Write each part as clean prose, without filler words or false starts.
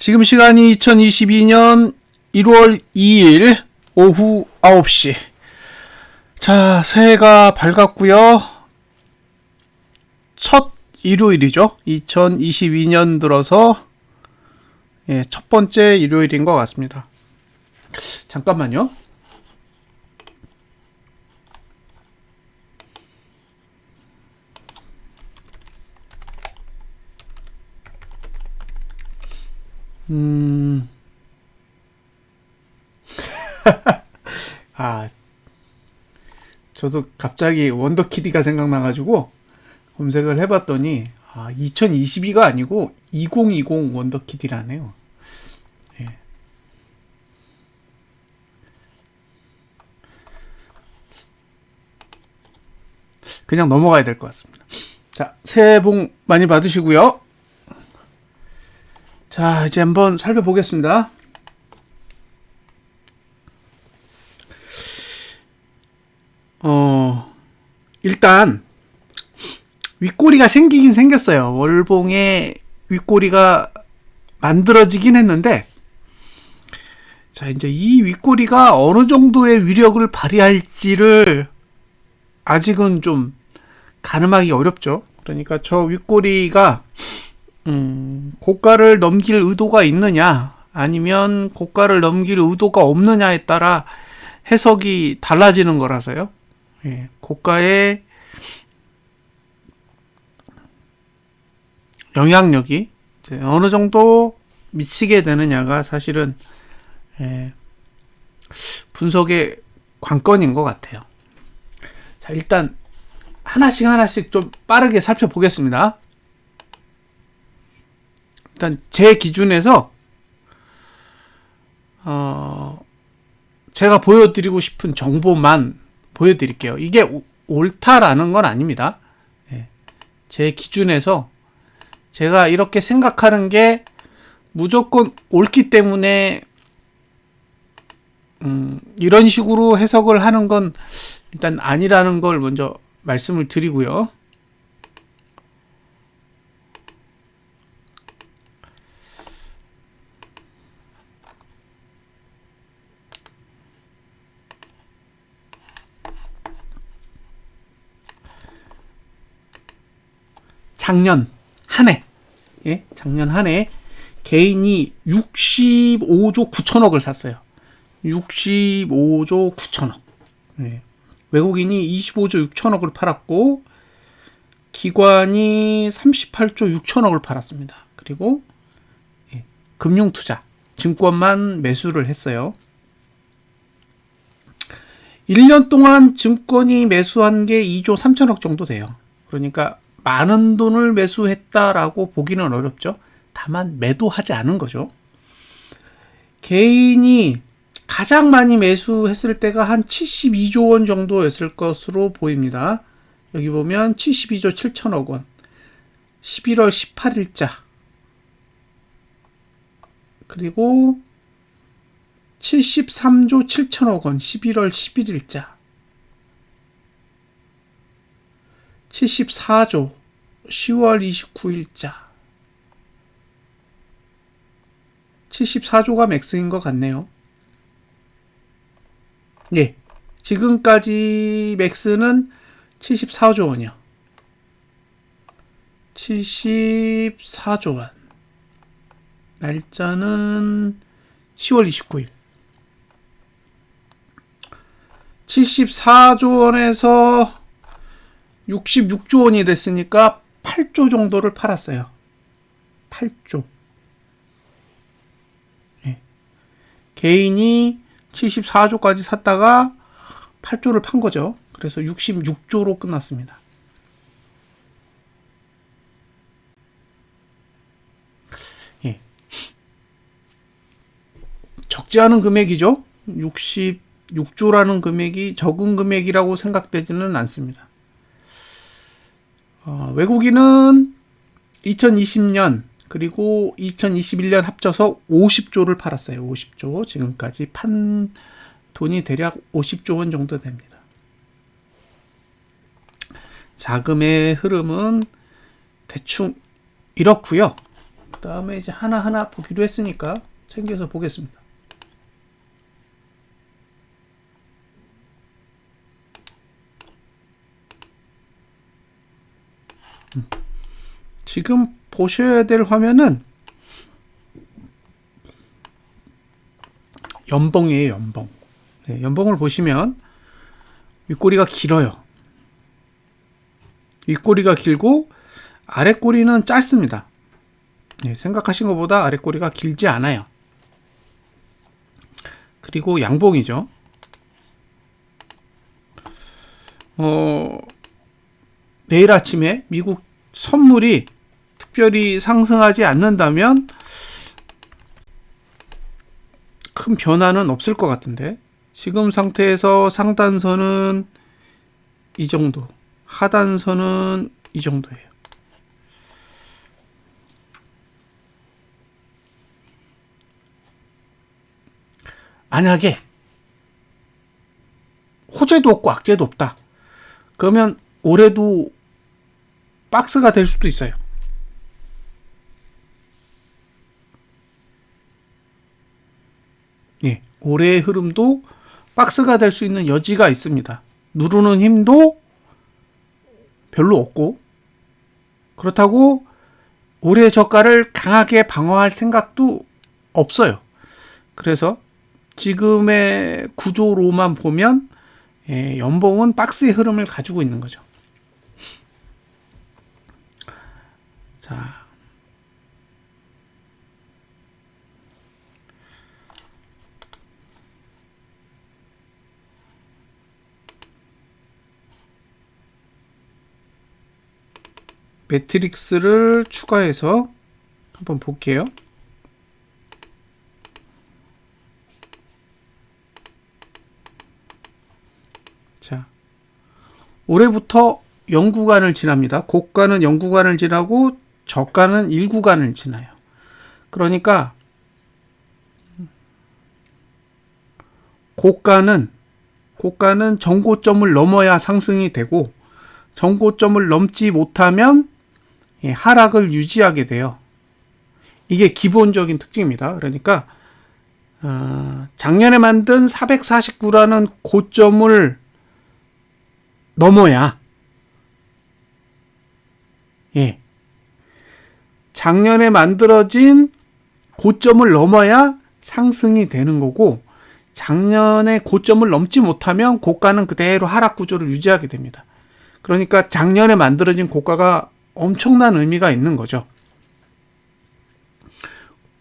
지금 시간이 2022년 1월 2일 오후 9시. 자, 새해가 밝았고요. 첫 일요일이죠. 2022년 들어서 첫 번째 일요일인 것 같습니다. 잠깐만요. 저도 갑자기 원더키디가 생각나가지고 검색을 해봤더니 2022가 아니고 2020 원더키디라네요. 예. 그냥 넘어가야 될 것 같습니다. 자, 새해 복 많이 받으시고요. 자, 이제 한번 살펴보겠습니다. 일단 윗꼬리가 생기긴 생겼어요. 월봉에 윗꼬리가 만들어지긴 했는데, 자, 이제 이 윗꼬리가 어느 정도의 위력을 발휘할지를 아직은 좀 가늠하기 어렵죠. 그러니까 저 윗꼬리가 고가를 넘길 의도가 있느냐, 아니면 고가를 넘길 의도가 없느냐에 따라 해석이 달라지는 거라서요. 예, 고가의 영향력이 어느 정도 미치게 되느냐가 사실은 분석의 관건인 것 같아요. 자, 일단 하나씩 좀 빠르게 살펴보겠습니다. 일단 제 기준에서 제가 보여드리고 싶은 정보만 보여드릴게요. 이게 옳다라는 건 아닙니다. 제 기준에서 제가 이렇게 생각하는 게 무조건 옳기 때문에 이런 식으로 해석을 하는 건 일단 아니라는 걸 먼저 말씀을 드리고요. 작년 한 해 개인이 65조 9천억을 샀어요. 65조 9천억. 외국인이 25조 6천억을 팔았고, 기관이 38조 6천억을 팔았습니다. 그리고 금융투자, 증권만 매수를 했어요. 1년 동안 증권이 매수한 게 2조 3천억 정도 돼요. 그러니까 많은 돈을 매수했다라고 보기는 어렵죠. 다만 매도하지 않은 거죠. 개인이 가장 많이 매수했을 때가 한 72조 원 정도였을 것으로 보입니다. 여기 보면 72조 7천억 원, 11월 18일자, 그리고 73조 7천억 원, 11월 11일자, 74조 10월 29일자. 74조가 맥스인 것 같네요. 예, 지금까지 맥스는 74조 원이요. 74조 원. 날짜는 10월 29일. 74조 원에서 66조 원이 됐으니까 8조 정도를 팔았어요. 8조. 개인이 74조까지 샀다가 8조를 판 거죠. 그래서 66조로 끝났습니다. 적지 않은 금액이죠. 66조라는 금액이 적은 금액이라고 생각되지는 않습니다. 외국인은 2020년 그리고 2021년 합쳐서 50조를 팔았어요. 50조. 지금까지 판 돈이 대략 50조 원 정도 됩니다. 자금의 흐름은 대충 이렇고요. 그 다음에 이제 하나하나 보기로 했으니까 챙겨서 보겠습니다. 지금 보셔야 될 화면은 연봉이에요, 연봉. 네, 연봉을 보시면 윗꼬리가 길어요. 윗꼬리가 길고 아랫꼬리는 짧습니다. 네, 생각하신 것보다 아랫꼬리가 길지 않아요. 그리고 양봉이죠. 내일 아침에 미국 선물이 특별히 상승하지 않는다면 큰 변화는 없을 것 같은데, 지금 상태에서 상단선은 이 정도, 하단선은 이 정도예요. 만약에 호재도 없고 악재도 없다, 그러면 올해도 박스가 될 수도 있어요. 예, 올해의 흐름도 박스가 될 수 있는 여지가 있습니다. 누르는 힘도 별로 없고, 그렇다고 올해 저가를 강하게 방어할 생각도 없어요. 그래서 지금의 구조로만 보면 연봉은 박스의 흐름을 가지고 있는 거죠. 자, 매트릭스를 추가해서 한번 볼게요. 자, 올해부터 0구간을 지납니다. 고가는 0구간을 지나고 저가는 1구간을 지나요. 그러니까 고가는 정고점을 넘어야 상승이 되고, 정고점을 넘지 못하면 하락을 유지하게 돼요. 이게 기본적인 특징입니다. 그러니까 작년에 만든 449라는 고점을 넘어야, 작년에 만들어진 고점을 넘어야 상승이 되는 거고, 작년에 고점을 넘지 못하면 고가는 그대로 하락 구조를 유지하게 됩니다. 그러니까 작년에 만들어진 고가가 엄청난 의미가 있는 거죠.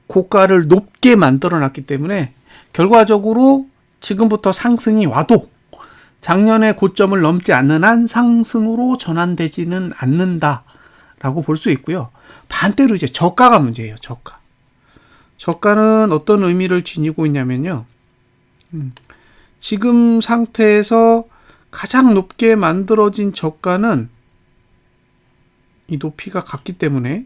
고가를 높게 만들어 놨기 때문에 결과적으로 지금부터 상승이 와도 작년의 고점을 넘지 않는 한 상승으로 전환되지는 않는다라고 볼 수 있고요. 반대로 이제 저가가 문제예요. 저가는 어떤 의미를 지니고 있냐면요. 지금 상태에서 가장 높게 만들어진 저가는 이 높이가 같기 때문에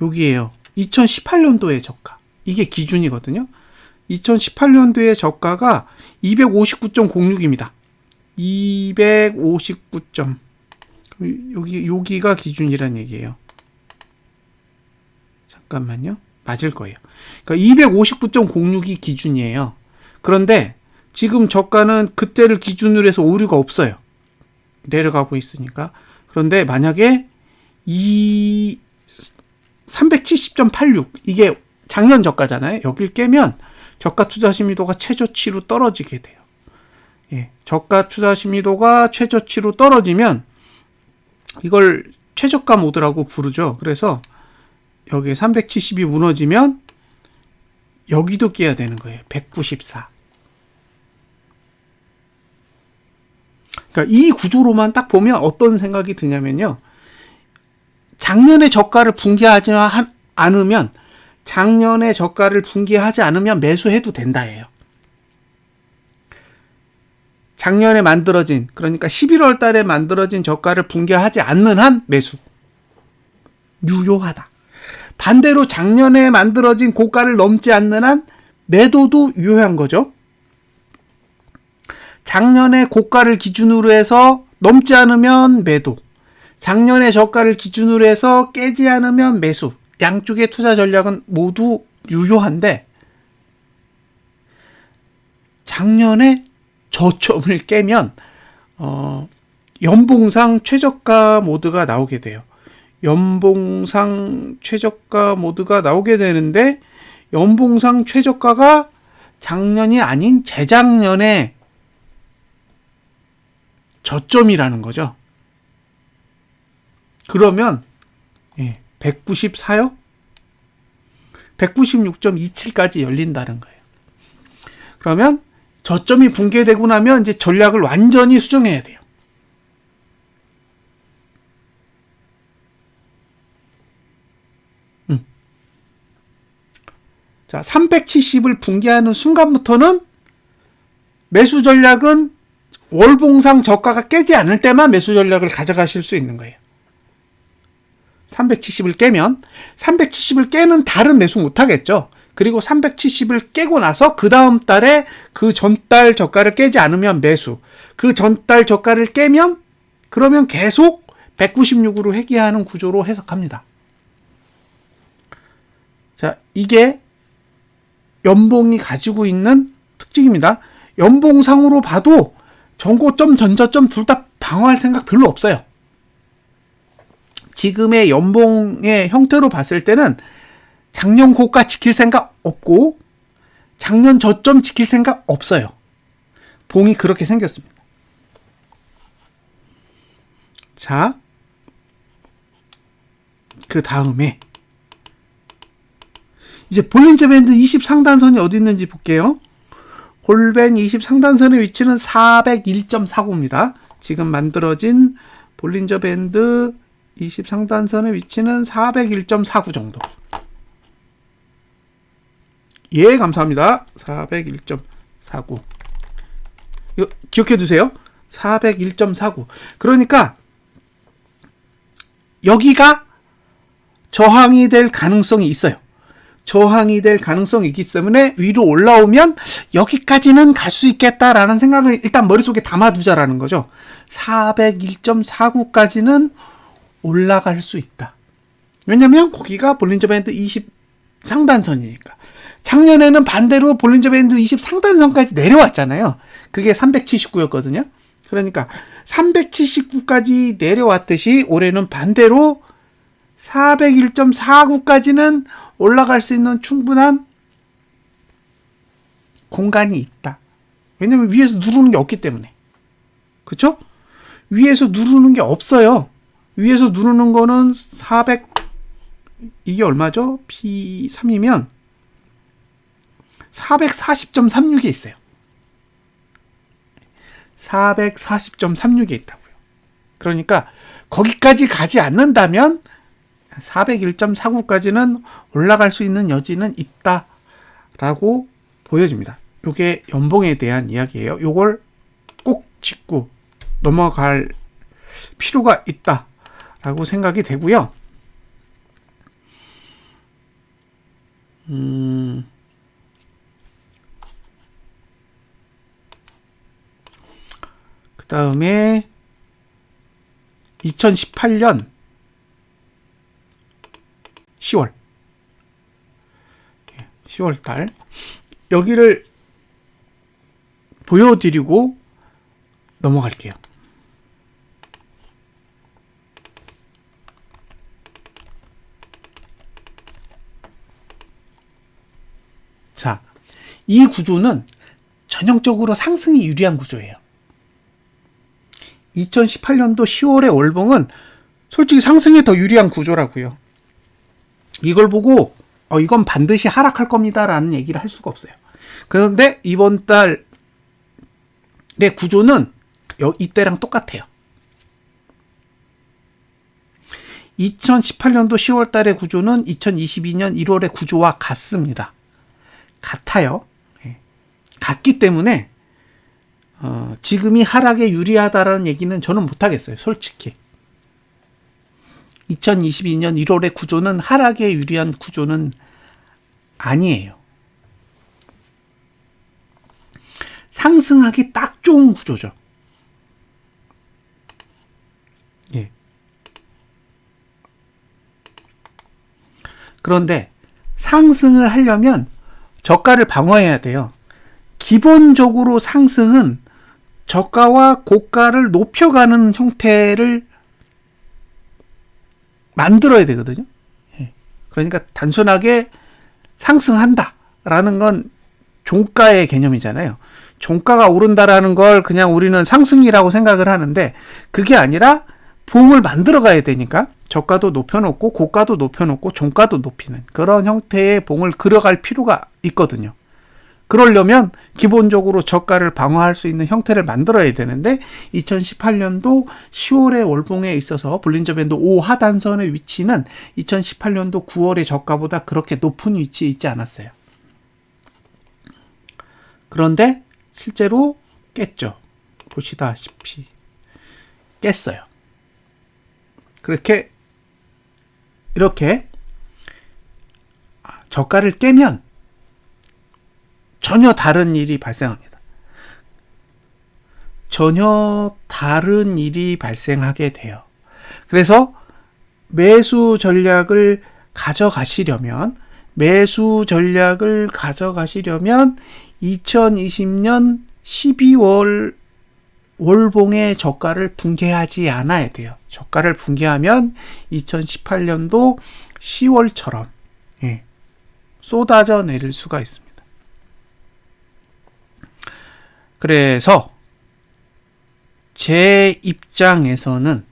여기에요. 2018년도의 저가. 이게 기준이거든요. 2018년도의 저가가 259.06입니다. 259점. 여기가 기준이란 얘기예요. 잠깐만요. 맞을 거예요. 그러니까 259.06이 기준이에요. 그런데 지금 저가는 그때를 기준으로 해서 오류가 없어요. 내려가고 있으니까. 그런데 만약에 370.86, 이게 작년 저가잖아요. 여길 깨면 저가 투자 심리도가 최저치로 떨어지게 돼요. 저가 투자 심리도가 최저치로 떨어지면 이걸 최저가 모드라고 부르죠. 그래서 여기 370이 무너지면 여기도 깨야 되는 거예요. 194. 그러니까 이 구조로만 딱 보면 어떤 생각이 드냐면요. 작년에 저가를 붕괴하지 않으면, 작년에 저가를 붕괴하지 않으면 매수해도 된다예요. 작년에 만들어진, 그러니까 11월 달에 만들어진 저가를 붕괴하지 않는 한 매수. 유효하다. 반대로 작년에 만들어진 고가를 넘지 않는 한 매도도 유효한 거죠. 작년에 고가를 기준으로 해서 넘지 않으면 매도, 작년의 저가를 기준으로 해서 깨지 않으면 매수. 양쪽의 투자 전략은 모두 유효한데 작년에 저점을 깨면 연봉상 최저가 모드가 나오게 돼요. 연봉상 최저가 모드가 나오게 되는데 연봉상 최저가가 작년이 아닌 재작년에 저점이라는 거죠. 그러면 194요? 196.27까지 열린다는 거예요. 그러면 저점이 붕괴되고 나면 이제 전략을 완전히 수정해야 돼요. 자, 370을 붕괴하는 순간부터는 매수 전략은 월봉상 저가가 깨지 않을 때만 매수 전략을 가져가실 수 있는 거예요. 370을 깨면 370을 깨는 달은 매수 못 하겠죠. 그리고 370을 깨고 나서 그 다음 달에 그 전달 저가를 깨지 않으면 매수. 그 전달 저가를 깨면 그러면 계속 196으로 회귀하는 구조로 해석합니다. 자, 이게 연봉이 가지고 있는 특징입니다. 연봉상으로 봐도 전고점, 전저점 둘 다 방어할 생각 별로 없어요. 지금의 연봉의 형태로 봤을 때는 작년 고가 지킬 생각 없고 작년 저점 지킬 생각 없어요. 봉이 그렇게 생겼습니다. 자, 그 다음에 이제 볼린저 밴드 20 상단선이 어디 있는지 볼게요. 볼밴 20 상단선의 위치는 401.49입니다. 지금 만들어진 볼린저 밴드 20 상단선의 위치는 401.49 정도. 예, 감사합니다. 401.49. 이거 기억해 두세요. 401.49. 그러니까 여기가 저항이 될 가능성이 있어요. 저항이 될 가능성이 있기 때문에 위로 올라오면 여기까지는 갈 수 있겠다라는 생각을 일단 머릿속에 담아두자라는 거죠. 401.49까지는 올라갈 수 있다. 왜냐면 거기가 볼린저 밴드 20 상단선이니까. 작년에는 반대로 볼린저 밴드 20 상단선까지 내려왔잖아요. 그게 379였거든요. 그러니까 379까지 내려왔듯이 올해는 반대로 401.49까지는 올라갈 수 있는 충분한 공간이 있다. 왜냐면 위에서 누르는 게 없기 때문에. 그쵸? 위에서 누르는 게 없어요. 위에서 누르는 거는 400, 이게 얼마죠? P3이면 440.36에 있어요. 440.36에 있다고요. 그러니까 거기까지 가지 않는다면 401.49까지는 올라갈 수 있는 여지는 있다라고 보여집니다. 이게 연봉에 대한 이야기예요. 이걸 꼭 짚고 넘어갈 필요가 있다라고 생각이 되고요. 그 다음에 2018년 10월 달 여기를 보여드리고 넘어갈게요. 자, 이 구조는 전형적으로 상승이 유리한 구조예요. 2018년도 10월의 월봉은 솔직히 상승에 더 유리한 구조라고요. 이걸 보고 이건 반드시 하락할 겁니다라는 얘기를 할 수가 없어요. 그런데 이번 달의 구조는 이때랑 똑같아요. 2018년도 10월 달의 구조는 2022년 1월의 구조와 같습니다. 같아요. 같기 때문에 지금이 하락에 유리하다라는 얘기는 저는 못하겠어요. 솔직히. 2022년 1월의 구조는 하락에 유리한 구조는 아니에요. 상승하기 딱 좋은 구조죠. 예. 그런데 상승을 하려면 저가를 방어해야 돼요. 기본적으로 상승은 저가와 고가를 높여가는 형태를 만들어야 되거든요. 그러니까 단순하게 상승한다라는 건 종가의 개념이잖아요. 종가가 오른다라는 걸 그냥 우리는 상승이라고 생각을 하는데 그게 아니라 봉을 만들어 가야 되니까 저가도 높여놓고 고가도 높여놓고 종가도 높이는 그런 형태의 봉을 그려갈 필요가 있거든요. 그러려면 기본적으로 저가를 방어할 수 있는 형태를 만들어야 되는데 2018년도 10월의 월봉에 있어서 볼린저 밴드 5 하단선의 위치는 2018년도 9월의 저가보다 그렇게 높은 위치에 있지 않았어요. 그런데 실제로 깼죠. 보시다시피 깼어요. 이렇게 저가를 깨면 전혀 다른 일이 발생합니다. 전혀 다른 일이 발생하게 돼요. 그래서 매수 전략을 가져가시려면 2020년 12월 월봉의 저가를 붕괴하지 않아야 돼요. 저가를 붕괴하면 2018년도 10월처럼 쏟아져 내릴 수가 있습니다. 그래서 제 입장에서는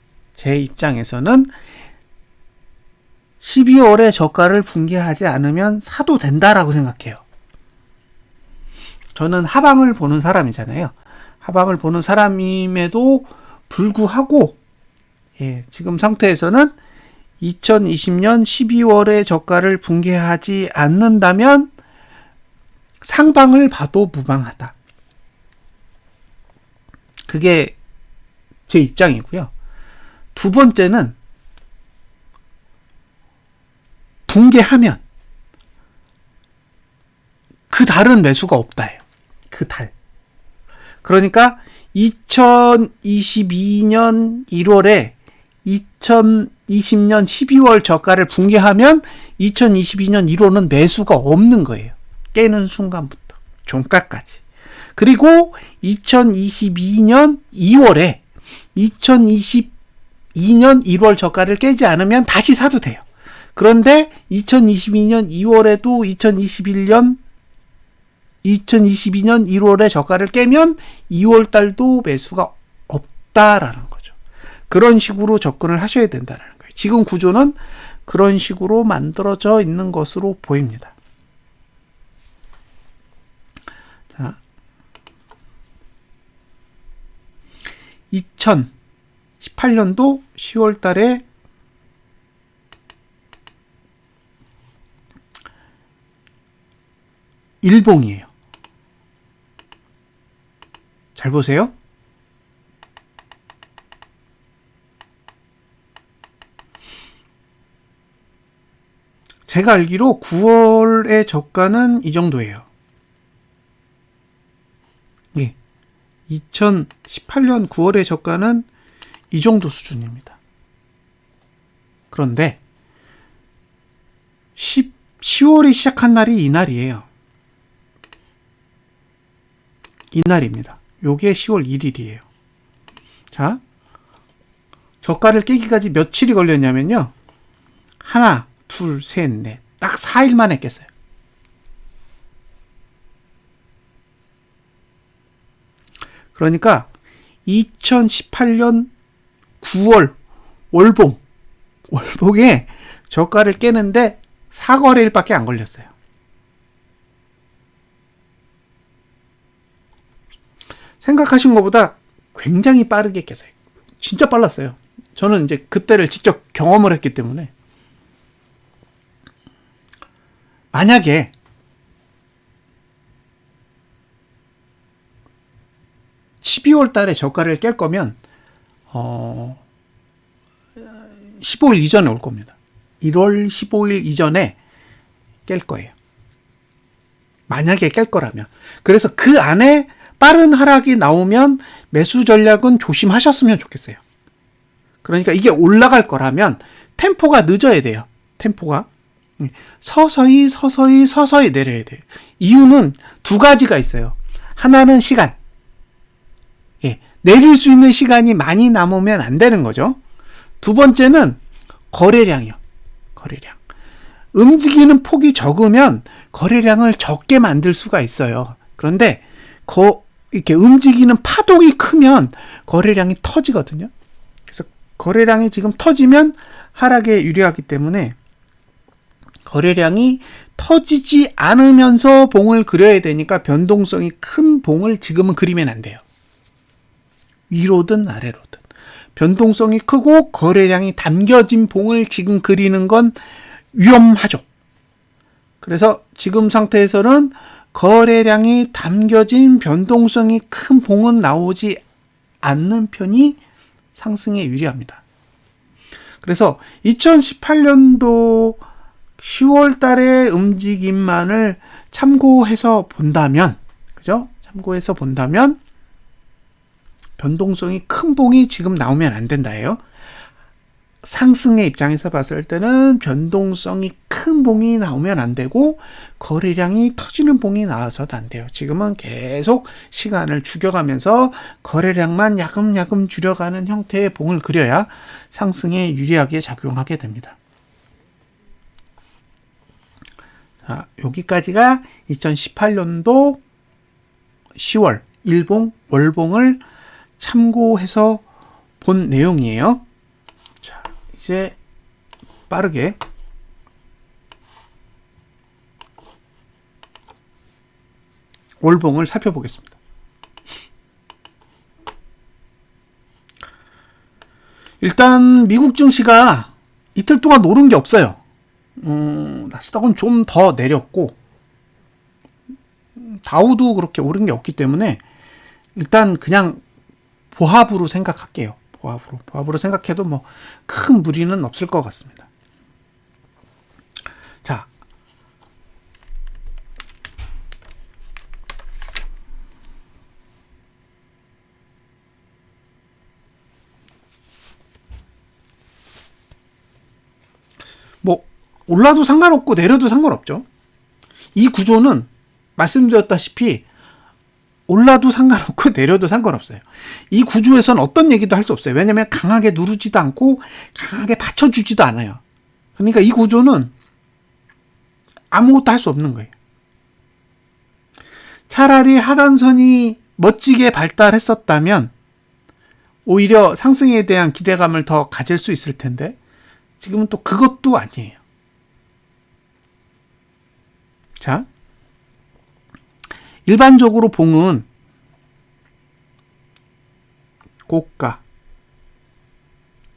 12월에 저가를 붕괴하지 않으면 사도 된다라고 생각해요. 저는 하방을 보는 사람이잖아요. 하방을 보는 사람임에도 불구하고 지금 상태에서는 2020년 12월에 저가를 붕괴하지 않는다면 상방을 봐도 무방하다. 그게 제 입장이고요. 두 번째는 붕괴하면 그 달은 매수가 없다예요. 그 달. 그러니까 2022년 1월에 2020년 12월 저가를 붕괴하면 2022년 1월은 매수가 없는 거예요. 깨는 순간부터 종가까지. 그리고 2022년 2월에 2022년 1월 저가를 깨지 않으면 다시 사도 돼요. 그런데 2022년 2월에도 2022년 1월에 저가를 깨면 2월 달도 매수가 없다라는 거죠. 그런 식으로 접근을 하셔야 된다는 거예요. 지금 구조는 그런 식으로 만들어져 있는 것으로 보입니다. 자, 2018년도 10월 달에 일봉이에요. 잘 보세요. 제가 알기로 9월의 저가는 이 정도예요. 2018년 9월의 저가는 이 정도 수준입니다. 그런데 10월이 시작한 날이 이날이에요. 이날입니다. 요게 10월 1일이에요. 자, 저가를 깨기까지 며칠이 걸렸냐면요. 하나, 둘, 셋, 넷. 딱 4일 만에 깼어요. 그러니까 2018년 9월 월봉에 저가를 깨는데 4거래일밖에 안 걸렸어요. 생각하신 것보다 굉장히 빠르게 깼어요. 진짜 빨랐어요. 저는 이제 그때를 직접 경험을 했기 때문에. 만약에 12월 달에 저가를 깰 거면 15일 이전에 올 겁니다. 1월 15일 이전에 깰 거예요. 만약에 깰 거라면. 그래서 그 안에 빠른 하락이 나오면 매수 전략은 조심하셨으면 좋겠어요. 그러니까 이게 올라갈 거라면 템포가 늦어야 돼요. 템포가. 서서히 서서히 서서히 내려야 돼요. 이유는 두 가지가 있어요. 하나는 시간. 내릴 수 있는 시간이 많이 남으면 안 되는 거죠. 두 번째는 거래량이요. 거래량. 움직이는 폭이 적으면 거래량을 적게 만들 수가 있어요. 그런데 이렇게 움직이는 파동이 크면 거래량이 터지거든요. 그래서 거래량이 지금 터지면 하락에 유리하기 때문에 거래량이 터지지 않으면서 봉을 그려야 되니까 변동성이 큰 봉을 지금은 그리면 안 돼요. 위로든 아래로든. 변동성이 크고 거래량이 담겨진 봉을 지금 그리는 건 위험하죠. 그래서 지금 상태에서는 거래량이 담겨진 변동성이 큰 봉은 나오지 않는 편이 상승에 유리합니다. 그래서 2018년도 10월 달의 움직임만을 참고해서 본다면, 그죠? 참고해서 본다면, 변동성이 큰 봉이 지금 나오면 안 된다예요. 상승의 입장에서 봤을 때는 변동성이 큰 봉이 나오면 안 되고 거래량이 터지는 봉이 나와서도 안 돼요. 지금은 계속 시간을 죽여가면서 거래량만 야금야금 줄여가는 형태의 봉을 그려야 상승에 유리하게 작용하게 됩니다. 자, 여기까지가 2018년도 10월 일봉, 월봉을 참고해서 본 내용이에요. 자, 이제 빠르게 월봉을 살펴보겠습니다. 일단 미국 증시가 이틀 동안 오른 게 없어요. 나스닥은 좀 더 내렸고 다우도 그렇게 오른 게 없기 때문에 일단 그냥 보합으로 생각할게요. 보합으로 생각해도 뭐 큰 무리는 없을 것 같습니다. 자, 뭐 올라도 상관없고 내려도 상관없죠. 이 구조는 말씀드렸다시피 올라도 상관없고 내려도 상관없어요. 이 구조에선 어떤 얘기도 할 수 없어요. 왜냐하면 강하게 누르지도 않고 강하게 받쳐주지도 않아요. 그러니까 이 구조는 아무것도 할 수 없는 거예요. 차라리 하단선이 멋지게 발달했었다면 오히려 상승에 대한 기대감을 더 가질 수 있을 텐데 지금은 또 그것도 아니에요. 자, 일반적으로 봉은 고가,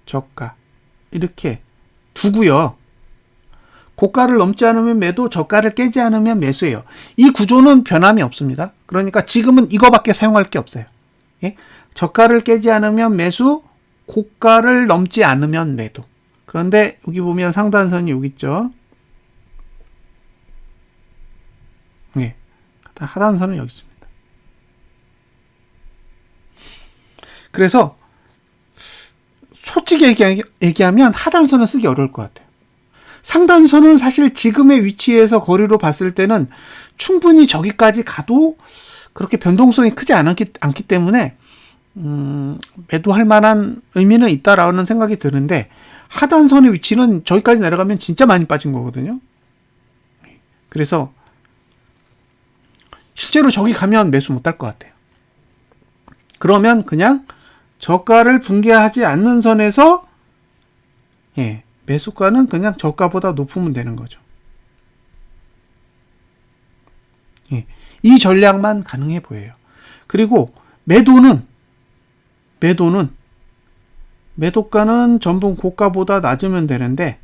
저가 이렇게 두고요. 고가를 넘지 않으면 매도, 저가를 깨지 않으면 매수예요. 이 구조는 변함이 없습니다. 그러니까 지금은 이거밖에 사용할 게 없어요. 예? 저가를 깨지 않으면 매수, 고가를 넘지 않으면 매도. 그런데 여기 보면 상단선이 여기 있죠. 예. 하단선은 여기 있습니다. 그래서 솔직히 얘기하면 하단선은 쓰기 어려울 것 같아요. 상단선은 사실 지금의 위치에서 거리로 봤을 때는 충분히 저기까지 가도 그렇게 변동성이 크지 않기 때문에 매도할 만한 의미는 있다라는 생각이 드는데 하단선의 위치는 저기까지 내려가면 진짜 많이 빠진 거거든요. 그래서 실제로 저기 가면 매수 못할 것 같아요. 그러면 그냥 저가를 붕괴하지 않는 선에서 매수가는 그냥 저가보다 높으면 되는 거죠. 이 전략만 가능해 보여요. 그리고 매도가는 전분 고가보다 낮으면 되는데,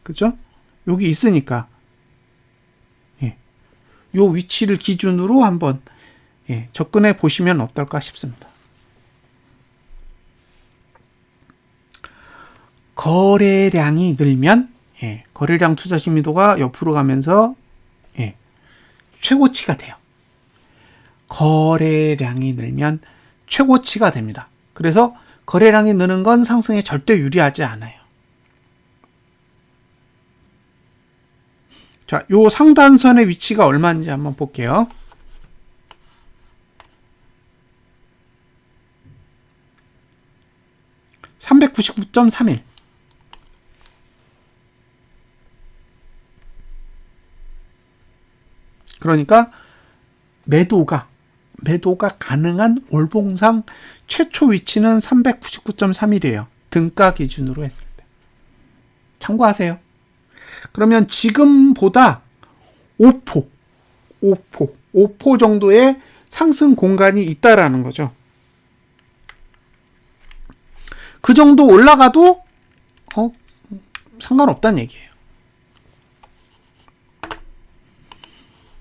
그죠? 여기 있으니까 요 위치를 기준으로 한번 접근해 보시면 어떨까 싶습니다. 거래량이 늘면 거래량 투자 심리도가 옆으로 가면서 최고치가 돼요. 거래량이 늘면 최고치가 됩니다. 그래서 거래량이 느는 건 상승에 절대 유리하지 않아요. 자, 요 상단선의 위치가 얼마인지 한번 볼게요. (399.31) 그러니까 매도가 가능한 월봉상 최초 위치는 399.31이에요. 등가 기준으로 했을 때. 참고하세요. 그러면 지금보다 5포 정도의 상승 공간이 있다라는 거죠. 그 정도 올라가도 상관없다는 얘기예요.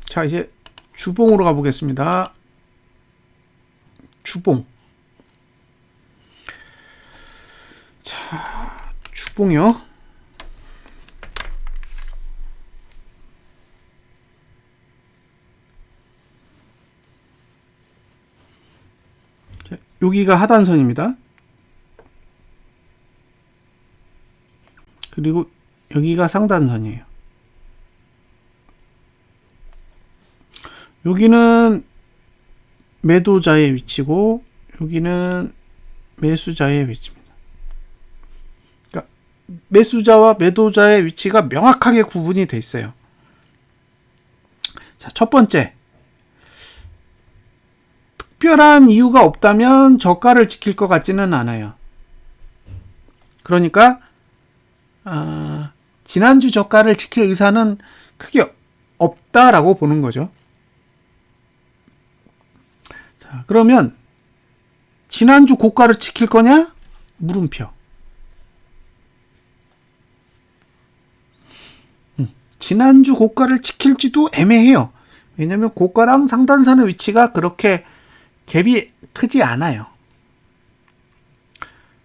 자, 이제 주봉으로 가보겠습니다. 주봉. 자, 주봉이요. 자, 여기가 하단선입니다. 그리고 여기가 상단선이에요. 여기는 매도자의 위치고 여기는 매수자의 위치입니다. 그러니까 매수자와 매도자의 위치가 명확하게 구분이 돼 있어요. 자, 첫 번째. 특별한 이유가 없다면 저가를 지킬 것 같지는 않아요. 그러니까 지난주 저가를 지킬 의사는 크게 없다라고 보는 거죠. 자, 그러면 지난주 고가를 지킬 거냐? 물음표. 지난주 고가를 지킬지도 애매해요. 왜냐면 고가랑 상단선의 위치가 그렇게 갭이 크지 않아요.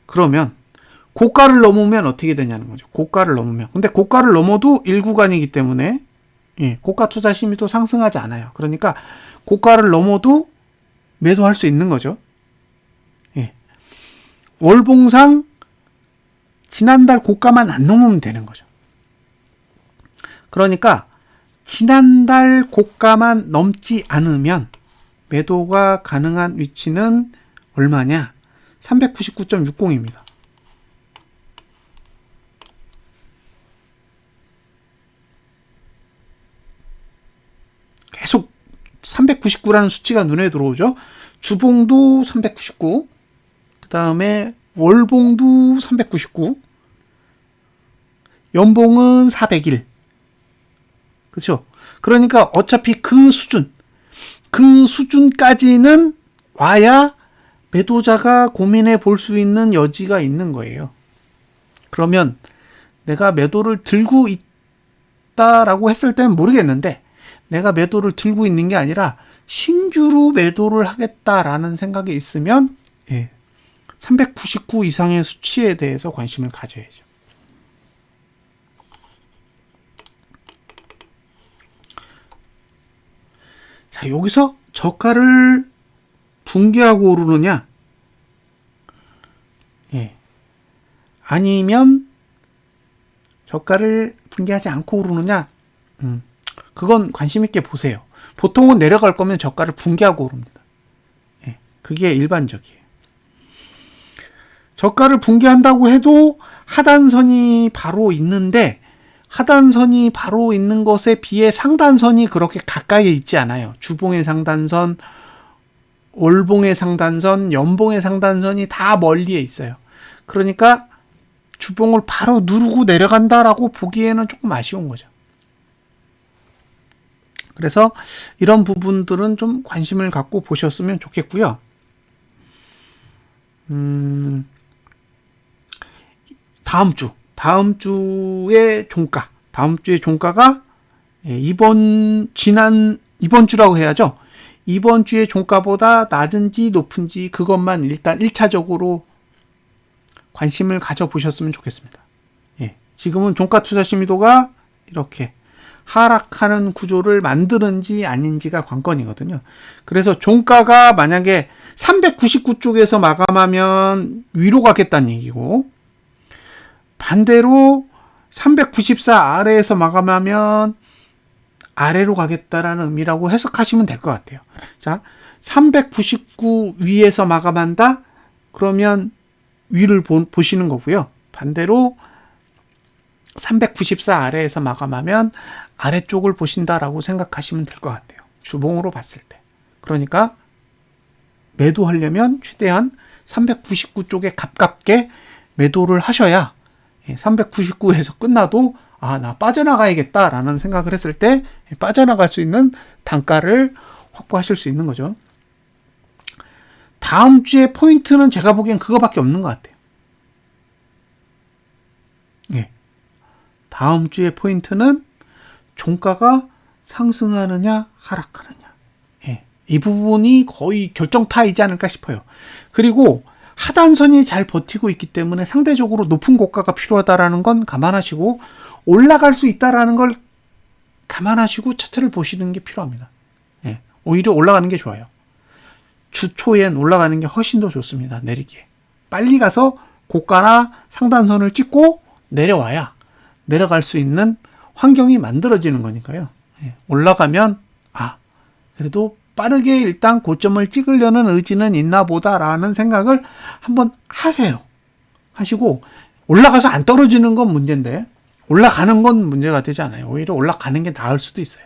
그러면 고가를 넘으면 어떻게 되냐는 거죠. 고가를 넘으면. 근데 고가를 넘어도 1구간이기 때문에 고가 투자 심리도 상승하지 않아요. 그러니까 고가를 넘어도 매도할 수 있는 거죠. 월봉상 지난달 고가만 안 넘으면 되는 거죠. 그러니까 지난달 고가만 넘지 않으면 매도가 가능한 위치는 얼마냐? 399.60입니다. 계속 399라는 수치가 눈에 들어오죠. 주봉도 399, 그 다음에 월봉도 399, 연봉은 401. 그렇죠? 그러니까 어차피 그 수준까지는 와야 매도자가 고민해 볼 수 있는 여지가 있는 거예요. 그러면 내가 매도를 들고 있다라고 했을 때는 모르겠는데, 내가 매도를 들고 있는 게 아니라 신규로 매도를 하겠다라는 생각이 있으면 399 이상의 수치에 대해서 관심을 가져야죠. 자, 여기서 저가를 붕괴하고 오르느냐? 아니면 저가를 붕괴하지 않고 오르느냐? 그건 관심 있게 보세요. 보통은 내려갈 거면 저가를 붕괴하고 오릅니다. 그게 일반적이에요. 저가를 붕괴한다고 해도 하단선이 바로 있는데, 하단선이 바로 있는 것에 비해 상단선이 그렇게 가까이에 있지 않아요. 주봉의 상단선, 월봉의 상단선, 연봉의 상단선이 다 멀리에 있어요. 그러니까 주봉을 바로 누르고 내려간다라고 보기에는 조금 아쉬운 거죠. 그래서 이런 부분들은 좀 관심을 갖고 보셨으면 좋겠고요. 다음 주의 종가. 다음 주의 종가가 이번 주라고 해야죠. 이번 주의 종가보다 낮은지 높은지 그것만 일단 1차적으로 관심을 가져보셨으면 좋겠습니다. 지금은 종가 투자 심리도가 이렇게 하락하는 구조를 만드는지 아닌지가 관건이거든요. 그래서 종가가 만약에 399 쪽에서 마감하면 위로 가겠다는 얘기고, 반대로 394 아래에서 마감하면 아래로 가겠다라는 의미라고 해석하시면 될 것 같아요. 자, 399 위에서 마감한다? 그러면 위를 보시는 거고요. 반대로 394 아래에서 마감하면 아래쪽을 보신다라고 생각하시면 될 것 같아요. 주봉으로 봤을 때. 그러니까 매도하려면 최대한 399 쪽에 가깝게 매도를 하셔야 399에서 끝나도 나 빠져나가야겠다라는 생각을 했을 때 빠져나갈 수 있는 단가를 확보하실 수 있는 거죠. 다음 주에 포인트는 제가 보기엔 그거밖에 없는 것 같아요. 다음 주에 포인트는 종가가 상승하느냐 하락하느냐. 이 부분이 거의 결정타이지 않을까 싶어요. 그리고 하단선이 잘 버티고 있기 때문에 상대적으로 높은 고가가 필요하다라는 건 감안하시고 올라갈 수 있다라는 걸 감안하시고 차트를 보시는 게 필요합니다. 오히려 올라가는 게 좋아요. 주 초엔 올라가는 게 훨씬 더 좋습니다. 내리기에. 빨리 가서 고가나 상단선을 찍고 내려와야 내려갈 수 있는 환경이 만들어지는 거니까요. 올라가면 그래도 빠르게 일단 고점을 찍으려는 의지는 있나 보다라는 생각을 한번 하세요. 하시고 올라가서 안 떨어지는 건 문제인데 올라가는 건 문제가 되지 않아요. 오히려 올라가는 게 나을 수도 있어요.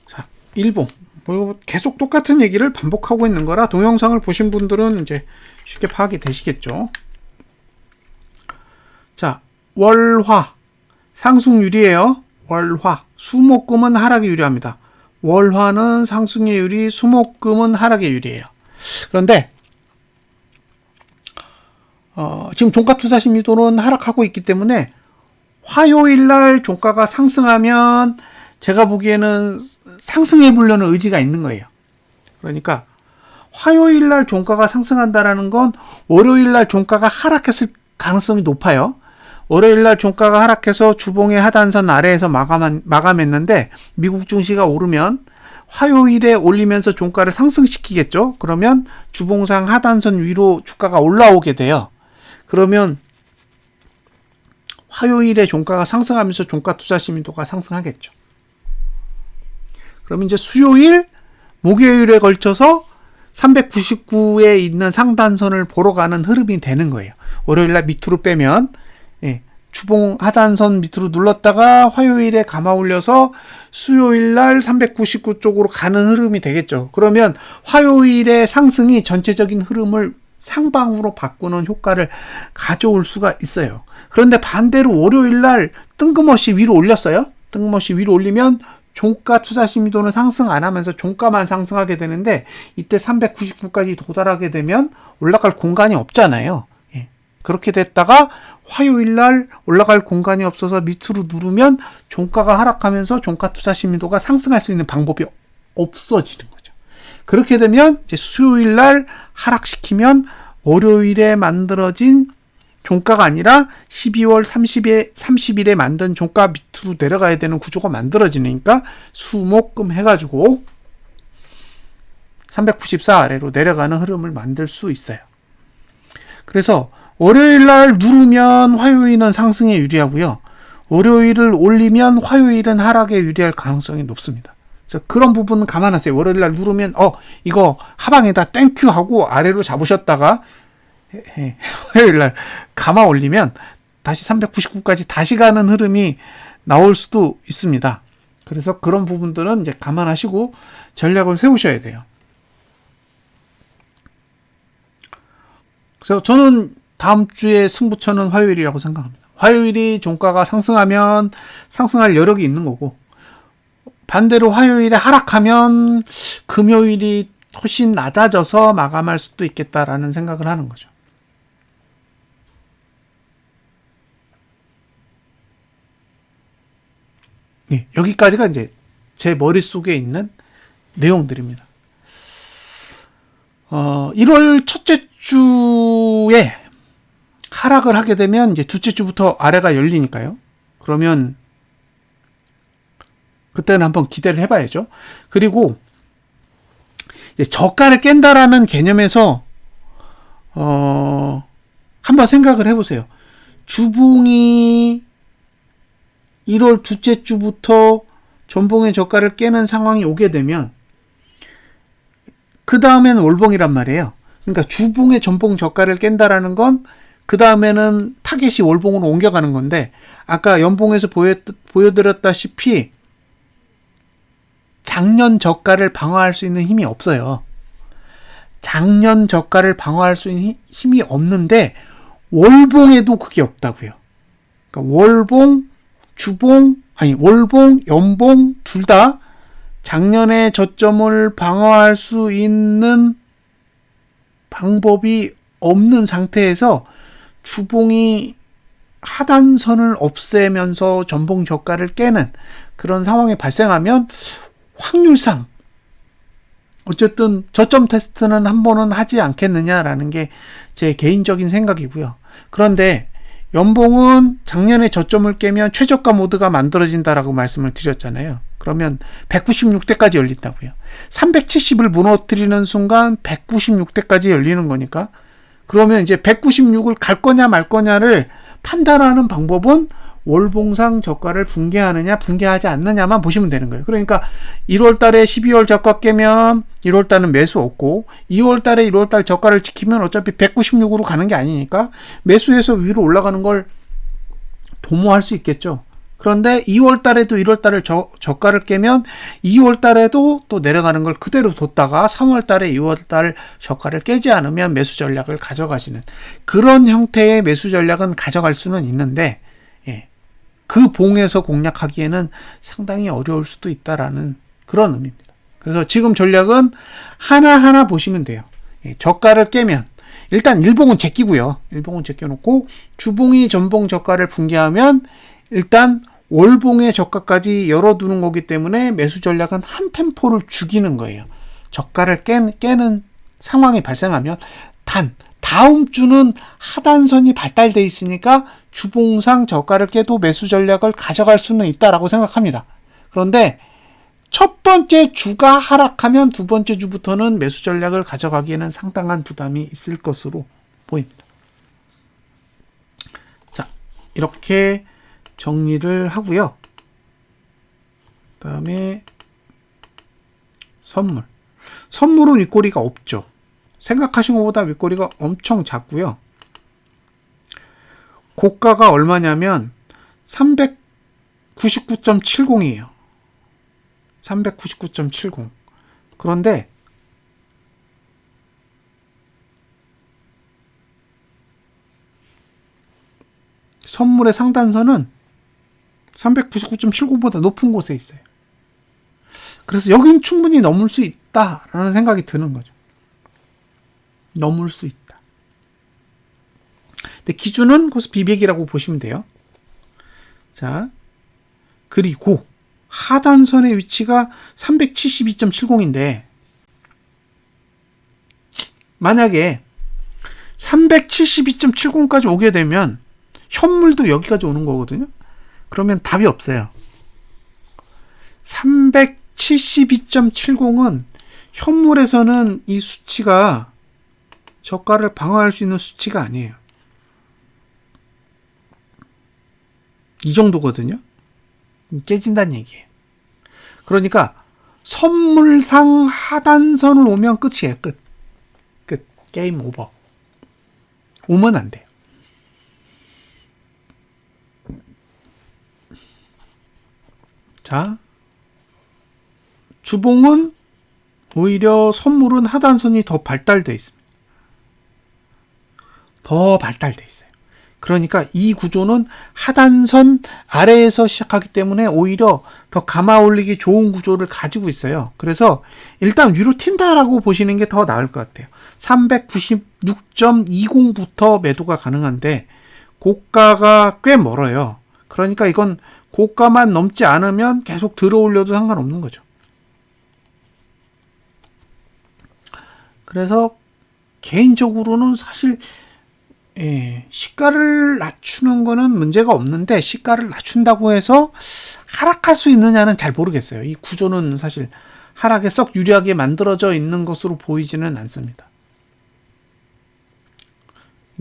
자, 일봉. 계속 똑같은 얘기를 반복하고 있는 거라 동영상을 보신 분들은 이제 쉽게 파악이 되시겠죠. 자, 월화 상승 유리예요. 월화 수목금은 하락에 유리합니다. 월화는 상승에 유리, 수목금은 하락에 유리해요. 그런데 지금 종가 투자 심리도는 하락하고 있기 때문에 화요일 날 종가가 상승하면 제가 보기에는 상승해 보려는 의지가 있는 거예요. 그러니까 화요일 날 종가가 상승한다라는 건 월요일 날 종가가 하락했을 가능성이 높아요. 월요일 날 종가가 하락해서 주봉의 하단선 아래에서 마감했는데 미국 증시가 오르면 화요일에 올리면서 종가를 상승시키겠죠. 그러면 주봉상 하단선 위로 주가가 올라오게 돼요. 그러면 화요일에 종가가 상승하면서 종가 투자 심리도가 상승하겠죠. 그러면 이제 수요일, 목요일에 걸쳐서 399에 있는 상단선을 보러 가는 흐름이 되는 거예요. 월요일날 밑으로 빼면 주봉 하단선 밑으로 눌렀다가 화요일에 감아 올려서 수요일날 399 쪽으로 가는 흐름이 되겠죠. 그러면 화요일의 상승이 전체적인 흐름을 상방으로 바꾸는 효과를 가져올 수가 있어요. 그런데 반대로 월요일날 뜬금없이 위로 올렸어요. 뜬금없이 위로 올리면 종가 투자 심리도는 상승 안 하면서 종가만 상승하게 되는데 이때 399까지 도달하게 되면 올라갈 공간이 없잖아요. 그렇게 됐다가 화요일날 올라갈 공간이 없어서 밑으로 누르면 종가가 하락하면서 종가 투자 심리도가 상승할 수 있는 방법이 없어지는 거죠. 그렇게 되면 이제 수요일날 하락시키면 월요일에 만들어진 종가가 아니라 12월 30일에 만든 종가 밑으로 내려가야 되는 구조가 만들어지니까 수목금 해가지고 394 아래로 내려가는 흐름을 만들 수 있어요. 그래서 월요일날 누르면 화요일은 상승에 유리하고요. 월요일을 올리면 화요일은 하락에 유리할 가능성이 높습니다. 그래서 그런 부분은 감안하세요. 월요일날 누르면 이거 하방에다 땡큐 하고 아래로 잡으셨다가 화요일날 감아 올리면 다시 399까지 다시 가는 흐름이 나올 수도 있습니다. 그래서 그런 부분들은 이제 감안하시고 전략을 세우셔야 돼요. 그래서 저는 다음 주에 승부처는 화요일이라고 생각합니다. 화요일이 종가가 상승하면 상승할 여력이 있는 거고 반대로 화요일에 하락하면 금요일이 훨씬 낮아져서 마감할 수도 있겠다라는 생각을 하는 거죠. 여기까지가 이제 제 머릿속에 있는 내용들입니다. 1월 첫째 주에 하락을 하게 되면 이제 둘째 주부터 아래가 열리니까요. 그러면 그때는 한번 기대를 해봐야죠. 그리고 이제 저가를 깬다라는 개념에서 한번 생각을 해보세요. 주봉이 1월 둘째 주부터 전봉의 저가를 깨는 상황이 오게 되면 그 다음에는 월봉이란 말이에요. 그러니까 주봉의 전봉 저가를 깬다라는 건 그 다음에는 타겟이 월봉으로 옮겨가는 건데, 아까 연봉에서 보여드렸다시피 작년 저가를 방어할 수 있는 힘이 없어요. 작년 저가를 방어할 수 있는 힘이 없는데 월봉에도 그게 없다고요. 그러니까 월봉, 월봉, 연봉 둘 다 작년의 저점을 방어할 수 있는 방법이 없는 상태에서 주봉이 하단선을 없애면서 전봉 저가를 깨는 그런 상황이 발생하면 확률상 어쨌든 저점 테스트는 한 번은 하지 않겠느냐라는 게 제 개인적인 생각이고요. 그런데 연봉은 작년에 저점을 깨면 최저가 모드가 만들어진다라고 말씀을 드렸잖아요. 그러면 196대까지 열린다고요. 370을 무너뜨리는 순간 196대까지 열리는 거니까, 그러면 이제 196을 갈 거냐 말 거냐를 판단하는 방법은 월봉상 저가를 붕괴하느냐 붕괴하지 않느냐만 보시면 되는 거예요. 그러니까 1월달에 12월 저가 깨면 1월달은 매수 없고, 2월달에 1월달 저가를 지키면 어차피 196으로 가는 게 아니니까 매수해서 위로 올라가는 걸 도모할 수 있겠죠. 그런데 2월달에도 1월달을 저가를 깨면 2월달에도 또 내려가는 걸 그대로 뒀다가 3월달에 2월달 저가를 깨지 않으면 매수 전략을 가져가시는 그런 형태의 매수 전략은 가져갈 수는 있는데, 그 봉에서 공략하기에는 상당히 어려울 수도 있다라는 그런 의미입니다. 그래서 지금 전략은 하나하나 보시면 돼요. 저가를 깨면 일단 일봉은 제끼고요. 일봉은 제껴놓고 주봉이 전봉 저가를 붕괴하면 일단 월봉의 저가까지 열어두는 거기 때문에 매수 전략은 한 템포를 죽이는 거예요. 저가를 깨는 상황이 발생하면 다음 주는 하단선이 발달돼 있으니까 주봉상 저가를 깨도 매수 전략을 가져갈 수는 있다라고 생각합니다. 그런데 첫 번째 주가 하락하면 두 번째 주부터는 매수 전략을 가져가기에는 상당한 부담이 있을 것으로 보입니다. 자, 이렇게 정리를 하고요. 그 다음에 선물은 윗꼬리가 없죠. 생각하신 것보다 윗꼬리가 엄청 작고요. 고가가 얼마냐면 399.70이에요. 399.70. 그런데 선물의 상단선은 399.70보다 높은 곳에 있어요. 그래서 여긴 충분히 넘을 수 있다라는 생각이 드는 거죠. 넘을 수 있다. 근데 기준은 코스피 200이라고 보시면 돼요. 자, 그리고 하단선의 위치가 372.70인데 만약에 372.70까지 오게 되면 현물도 여기까지 오는 거거든요. 그러면 답이 없어요. 372.70은 현물에서는 이 수치가 저가를 방어할 수 있는 수치가 아니에요. 이 정도거든요. 깨진다는 얘기예요. 그러니까 선물상 하단선을 오면 끝이에요. 끝. 게임 오버. 오면 안 돼요. 자, 주봉은 오히려 선물은 하단선이 더 발달되어 있습니다. 더 발달되어 있어요. 그러니까 이 구조는 하단선 아래에서 시작하기 때문에 오히려 더 감아 올리기 좋은 구조를 가지고 있어요. 그래서 일단 위로 튄다라고 보시는 게 더 나을 것 같아요. 396.20부터 매도가 가능한데 고가가 꽤 멀어요. 그러니까 이건 고가만 넘지 않으면 계속 들어올려도 상관없는 거죠. 그래서 개인적으로는 사실 시가를 낮추는 거는 문제가 없는데 시가를 낮춘다고 해서 하락할 수 있느냐는 잘 모르겠어요. 이 구조는 사실 하락에 썩 유리하게 만들어져 있는 것으로 보이지는 않습니다.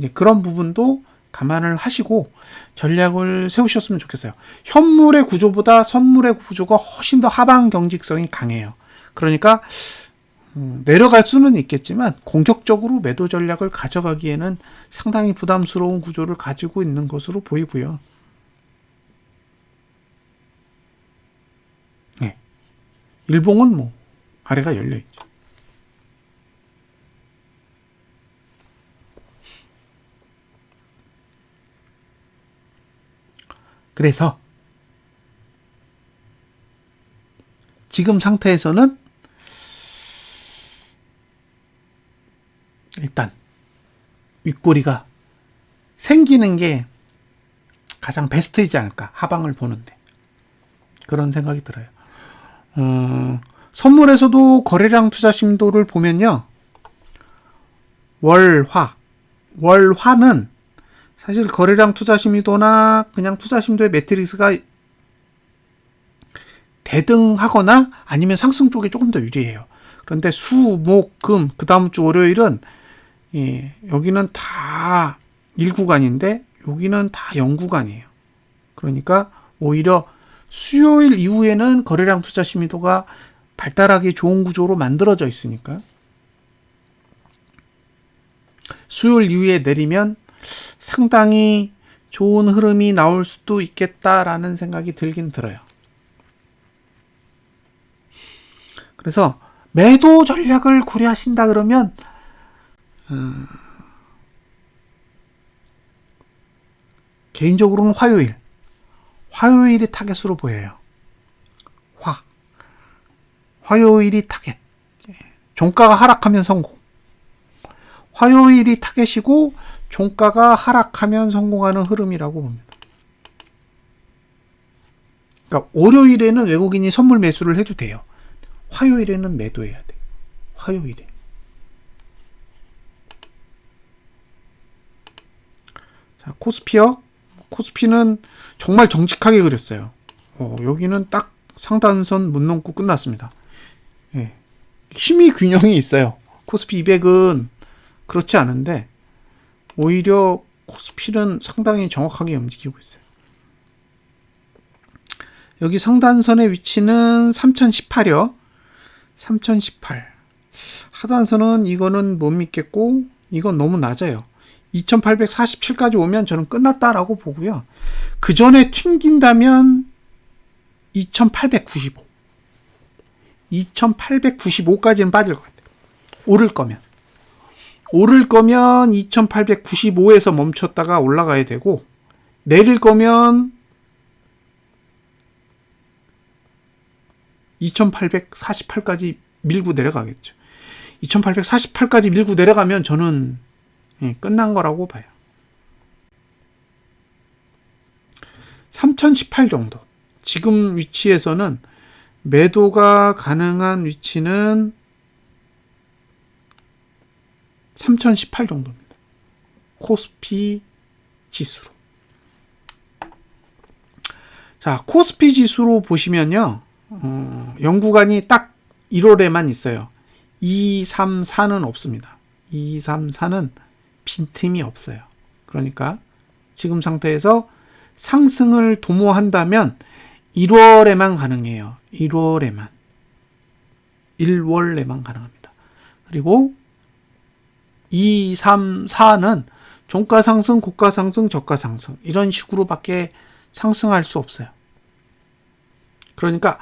이제 그런 부분도 감안을 하시고 전략을 세우셨으면 좋겠어요. 현물의 구조보다 선물의 구조가 훨씬 더 하방 경직성이 강해요. 그러니까 내려갈 수는 있겠지만 공격적으로 매도 전략을 가져가기에는 상당히 부담스러운 구조를 가지고 있는 것으로 보이고요. 네. 일봉은 뭐 아래가 열려있죠. 그래서 지금 상태에서는 일단 윗꼬리가 생기는 게 가장 베스트이지 않을까, 하방을 보는데. 그런 생각이 들어요. 선물에서도 거래량 투자 심도를 보면요, 월화는 사실 거래량 투자 심도나 그냥 투자 심도의 매트릭스가 대등하거나 아니면 상승 쪽에 조금 더 유리해요. 그런데 수, 목, 금, 그 다음 주 월요일은 여기는 다 1구간인데 여기는 다 0구간이에요. 그러니까 오히려 수요일 이후에는 거래량 투자 심도가 발달하기 좋은 구조로 만들어져 있으니까 수요일 이후에 내리면 상당히 좋은 흐름이 나올 수도 있겠다라는 생각이 들긴 들어요. 그래서 매도 전략을 고려하신다 그러면 개인적으로는 화요일이 타겟으로 보여요. 화요일이 타겟. 종가가 하락하면 성공. 화요일이 타겟이고 종가가 하락하면 성공하는 흐름이라고 봅니다. 그러니까 월요일에는 외국인이 선물 매수를 해도 돼요. 화요일에는 매도해야 돼요. 화요일에. 자, 코스피는 정말 정직하게 그렸어요. 여기는 딱 상단선 못 넘고 끝났습니다. 예. 힘이 균형이 있어요. 코스피 200은 그렇지 않은데 오히려 코스피는 상당히 정확하게 움직이고 있어요. 여기 상단선의 위치는 3018이요. 3018. 하단선은 이거는 못 믿겠고 이건 너무 낮아요. 2847까지 오면 저는 끝났다라고 보고요. 그 전에 튕긴다면 2895. 2895까지는 빠질 것 같아요. 오를 거면 2895에서 멈췄다가 올라가야 되고, 내릴 거면 2848까지 밀고 내려가겠죠. 2848까지 밀고 내려가면 저는 끝난 거라고 봐요. 3018 정도. 지금 위치에서는 매도가 가능한 위치는 3018 정도입니다. 코스피 지수로. 자, 코스피 지수로 보시면요. 연구간이 딱 1월에만 있어요. 2, 3, 4는 없습니다. 2, 3, 4는 빈틈이 없어요. 그러니까 지금 상태에서 상승을 도모한다면 1월에만 가능해요. 1월에만. 1월에만 가능합니다. 그리고 2, 3, 4는 종가 상승, 고가 상승, 저가 상승 이런 식으로밖에 상승할 수 없어요. 그러니까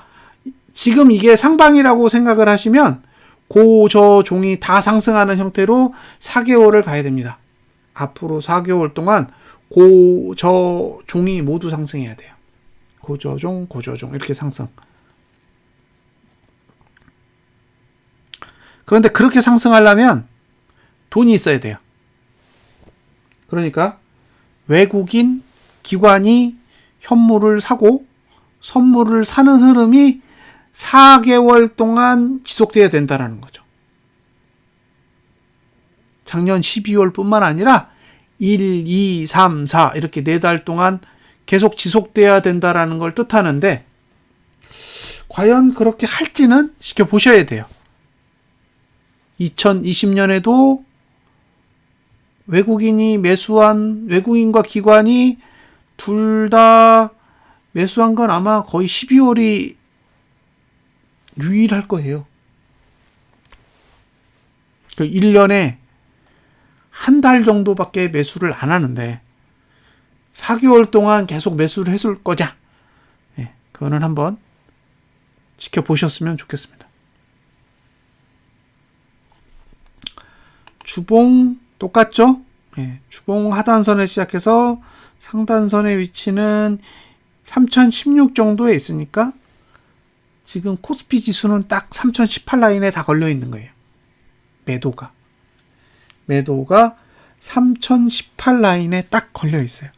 지금 이게 상방이라고 생각을 하시면 고, 저, 종이 다 상승하는 형태로 4개월을 가야 됩니다. 앞으로 4개월 동안 고, 저, 종이 모두 상승해야 돼요. 고, 저, 종, 고, 저, 종 이렇게 상승. 그런데 그렇게 상승하려면 돈이 있어야 돼요. 그러니까 외국인 기관이 현물을 사고 선물을 사는 흐름이 4개월 동안 지속돼야 된다는 거죠. 작년 12월 뿐만 아니라 1, 2, 3, 4 이렇게 4달 동안 계속 지속돼야 된다는 걸 뜻하는데 과연 그렇게 할지는 지켜보셔야 돼요. 2020년에도 외국인과 기관이 둘 다 매수한 건 아마 거의 12월이 유일할 거예요. 그 1년에 한 달 정도밖에 매수를 안 하는데 4개월 동안 계속 매수를 했을 거냐? 예, 그거는 한번 지켜보셨으면 좋겠습니다. 주봉 똑같죠? 예, 주봉 하단선에 시작해서 상단선의 위치는 3016 정도에 있으니까 지금 코스피 지수는 딱 3018 라인에 다 걸려 있는 거예요. 매도가 3018 라인에 딱 걸려 있어요.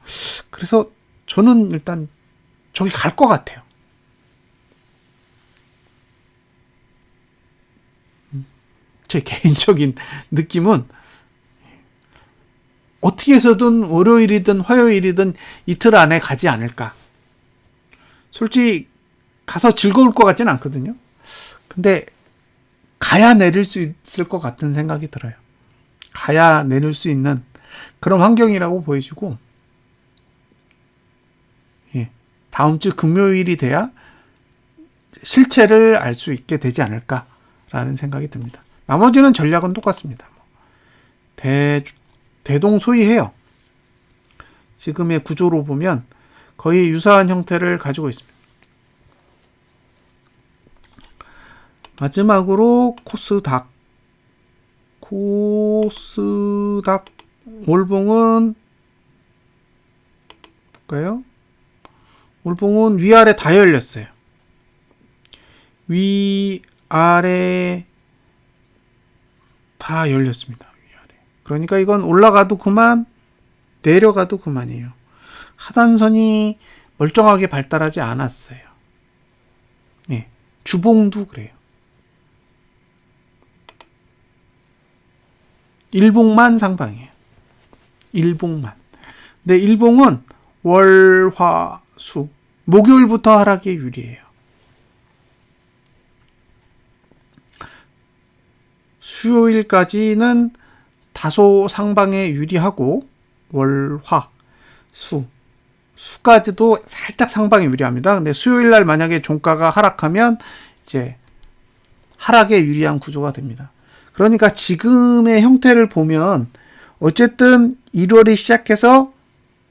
그래서 저는 일단 저기 갈 것 같아요. 제 개인적인 느낌은 어떻게 해서든 월요일이든 화요일이든 이틀 안에 가지 않을까. 솔직히 가서 즐거울 것 같진 않거든요. 근데 가야 내릴 수 있을 것 같은 생각이 들어요. 가야 내릴 수 있는 그런 환경이라고 보여지고, 예, 다음 주 금요일이 돼야 실체를 알 수 있게 되지 않을까라는 생각이 듭니다. 나머지는 전략은 똑같습니다. 대동소이해요. 지금의 구조로 보면 거의 유사한 형태를 가지고 있습니다. 마지막으로 코스닥 올봉은 볼까요? 올봉은 위아래 다 열렸어요. 위아래 다 열렸습니다. 위아래. 그러니까 이건 올라가도 그만, 내려가도 그만이에요. 하단선이 멀쩡하게 발달하지 않았어요. 예, 주봉도 그래요. 일봉만 상방이에요. 일봉만. 근데 일봉은 월, 화, 수, 목요일부터 하락에 유리해요. 수요일까지는 다소 상방에 유리하고 월, 화, 수까지도 살짝 상방에 유리합니다. 근데 수요일날 만약에 종가가 하락하면 이제 하락에 유리한 구조가 됩니다. 그러니까 지금의 형태를 보면 어쨌든 1월이 시작해서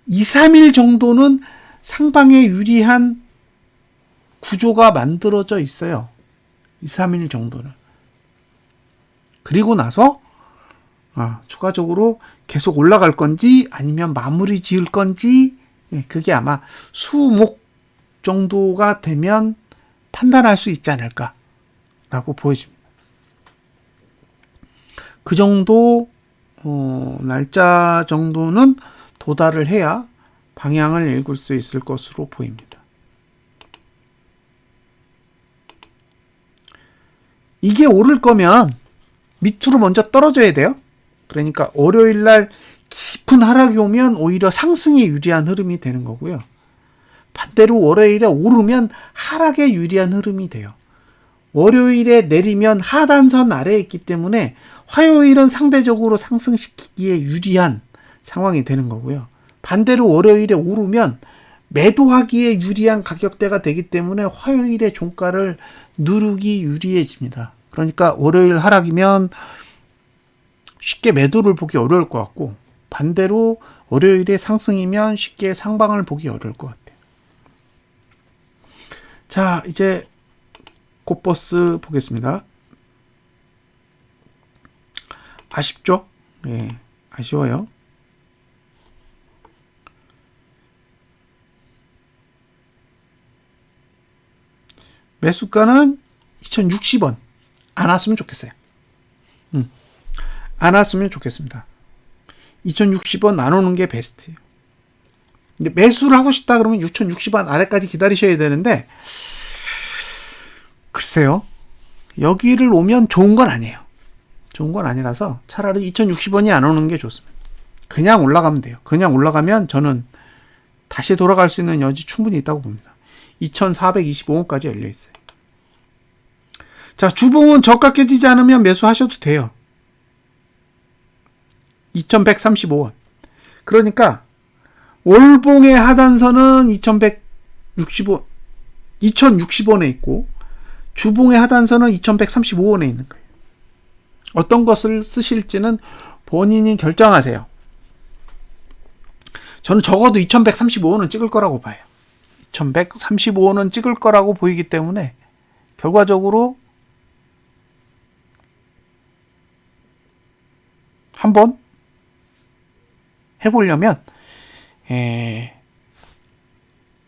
2, 3일 정도는 상방에 유리한 구조가 만들어져 있어요. 2, 3일 정도는. 그리고 나서 추가적으로 계속 올라갈 건지 아니면 마무리 지을 건지, 그게 아마 수목 정도가 되면 판단할 수 있지 않을까라고 보여집니다. 그 정도 날짜 정도는 도달을 해야 방향을 읽을 수 있을 것으로 보입니다. 이게 오를 거면 밑으로 먼저 떨어져야 돼요. 그러니까 월요일날 깊은 하락이 오면 오히려 상승에 유리한 흐름이 되는 거고요. 반대로 월요일에 오르면 하락에 유리한 흐름이 돼요. 월요일에 내리면 하단선 아래에 있기 때문에 화요일은 상대적으로 상승시키기에 유리한 상황이 되는 거고요. 반대로 월요일에 오르면 매도하기에 유리한 가격대가 되기 때문에 화요일에 종가를 누르기 유리해집니다. 그러니까 월요일 하락이면 쉽게 매도를 보기 어려울 것 같고, 반대로 월요일에 상승이면 쉽게 상방을 보기 어려울 것 같아요. 자, 이제 곧버스 보겠습니다. 아쉽죠? 예, 아쉬워요. 매수가는 2060원. 안 왔으면 좋겠어요. 안 왔으면 좋겠습니다. 2060원 안 오는 게 베스트예요. 근데 매수를 하고 싶다 그러면 6060원 아래까지 기다리셔야 되는데, 글쎄요. 여기를 오면 좋은 건 아니에요. 좋은 건 아니라서 차라리 2060원이 안 오는 게 좋습니다. 그냥 올라가면 돼요. 그냥 올라가면 저는 다시 돌아갈 수 있는 여지 충분히 있다고 봅니다. 2425원까지 열려 있어요. 자, 주봉은 저가 깨지지 않으면 매수하셔도 돼요. 2135원. 그러니까 월봉의 하단선은 2060원에 있고 주봉의 하단선은 2135원에 있는 거예요. 어떤 것을 쓰실지는 본인이 결정하세요. 저는 적어도 2135원은 찍을 거라고 봐요. 2135원은 찍을 거라고 보이기 때문에 결과적으로 한번 해보려면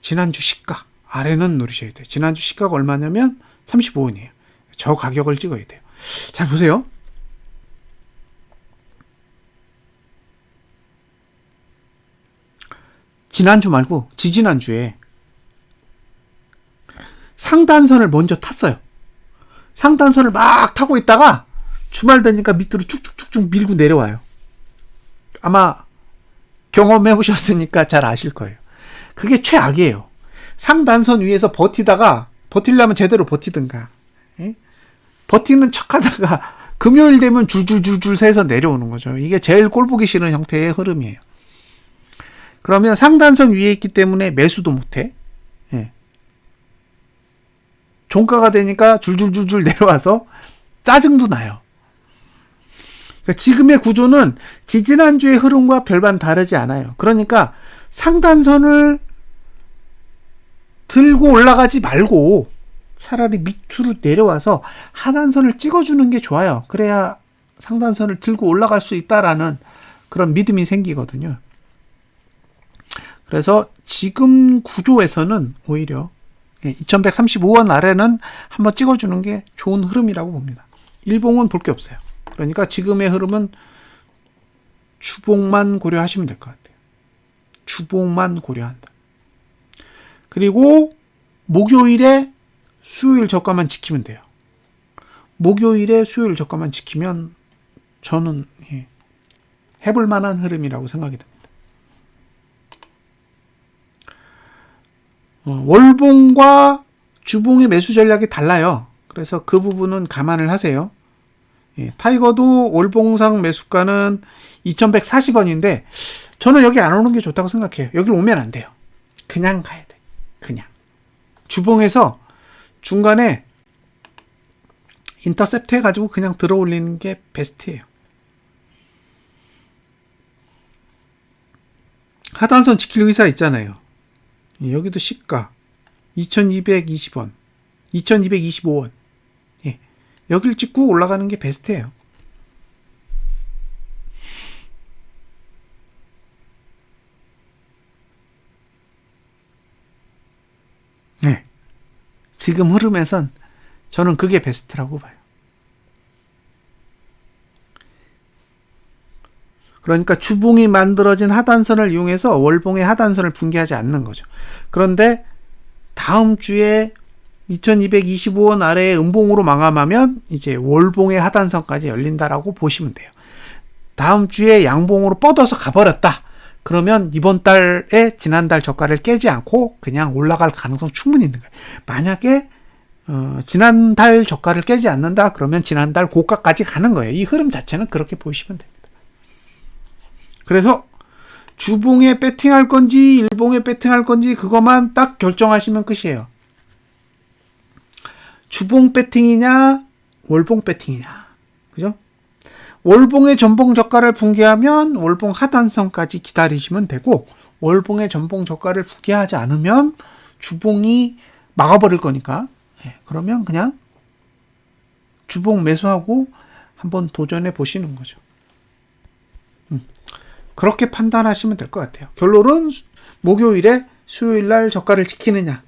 지난주 시가 아래는 노리셔야 돼요. 지난주 시가가 얼마냐면 35원이에요. 저 가격을 찍어야 돼요. 잘 보세요. 지난주 말고 지지난주에 상단선을 먼저 탔어요. 상단선을 막 타고 있다가 주말 되니까 밑으로 쭉쭉쭉쭉 밀고 내려와요. 아마 경험해 보셨으니까 잘 아실 거예요. 그게 최악이에요. 상단선 위에서 버티려면 제대로 버티든가, 버티는 척 하다가 금요일 되면 줄줄줄줄 새서 내려오는 거죠. 이게 제일 꼴보기 싫은 형태의 흐름이에요. 그러면 상단선 위에 있기 때문에 매수도 못해. 종가가 되니까 줄줄줄줄 내려와서 짜증도 나요. 그러니까 지금의 구조는 지지난주의 흐름과 별반 다르지 않아요. 그러니까 상단선을 들고 올라가지 말고 차라리 밑으로 내려와서 하단선을 찍어주는 게 좋아요. 그래야 상단선을 들고 올라갈 수 있다라는 그런 믿음이 생기거든요. 그래서 지금 구조에서는 오히려 2135원 아래는 한번 찍어주는 게 좋은 흐름이라고 봅니다. 일봉은 볼 게 없어요. 그러니까 지금의 흐름은 주봉만 고려하시면 될 것 같아요. 주봉만 고려한다. 그리고 목요일에 수요일 저가만 지키면 돼요. 목요일에 수요일 저가만 지키면 저는 해볼 만한 흐름이라고 생각이 듭니다. 월봉과 주봉의 매수 전략이 달라요. 그래서 그 부분은 감안을 하세요. 타이거도 월봉상 매수가는 2140원인데 저는 여기 안 오는 게 좋다고 생각해요. 여기 오면 안 돼요. 그냥 가야 돼. 그냥. 주봉에서 중간에 인터셉트 해가지고 그냥 들어 올리는 게 베스트예요. 하단선 지킬 의사 있잖아요. 여기도 시가 2220원, 2225원. 여기를 찍고 올라가는 게 베스트예요. 네. 지금 흐름에선 저는 그게 베스트라고 봐요. 그러니까 주봉이 만들어진 하단선을 이용해서 월봉의 하단선을 붕괴하지 않는 거죠. 그런데 다음 주에 2225원 아래의 음봉으로 마감하면 이제 월봉의 하단선까지 열린다라고 보시면 돼요. 다음 주에 양봉으로 뻗어서 가버렸다. 그러면 이번 달에 지난달 저가를 깨지 않고 그냥 올라갈 가능성 충분히 있는 거예요. 만약에 지난달 저가를 깨지 않는다. 그러면 지난달 고가까지 가는 거예요. 이 흐름 자체는 그렇게 보시면 됩니다. 그래서 주봉에 배팅할 건지 일봉에 배팅할 건지 그것만 딱 결정하시면 끝이에요. 주봉 배팅이냐 월봉 배팅이냐, 그죠? 월봉의 전봉 저가를 붕괴하면 월봉 하단선까지 기다리시면 되고, 월봉의 전봉 저가를 붕괴하지 않으면 주봉이 막아버릴 거니까, 그러면 그냥 주봉 매수하고 한번 도전해 보시는 거죠. 그렇게 판단하시면 될 것 같아요. 결론은 목요일에 수요일날 저가를 지키느냐,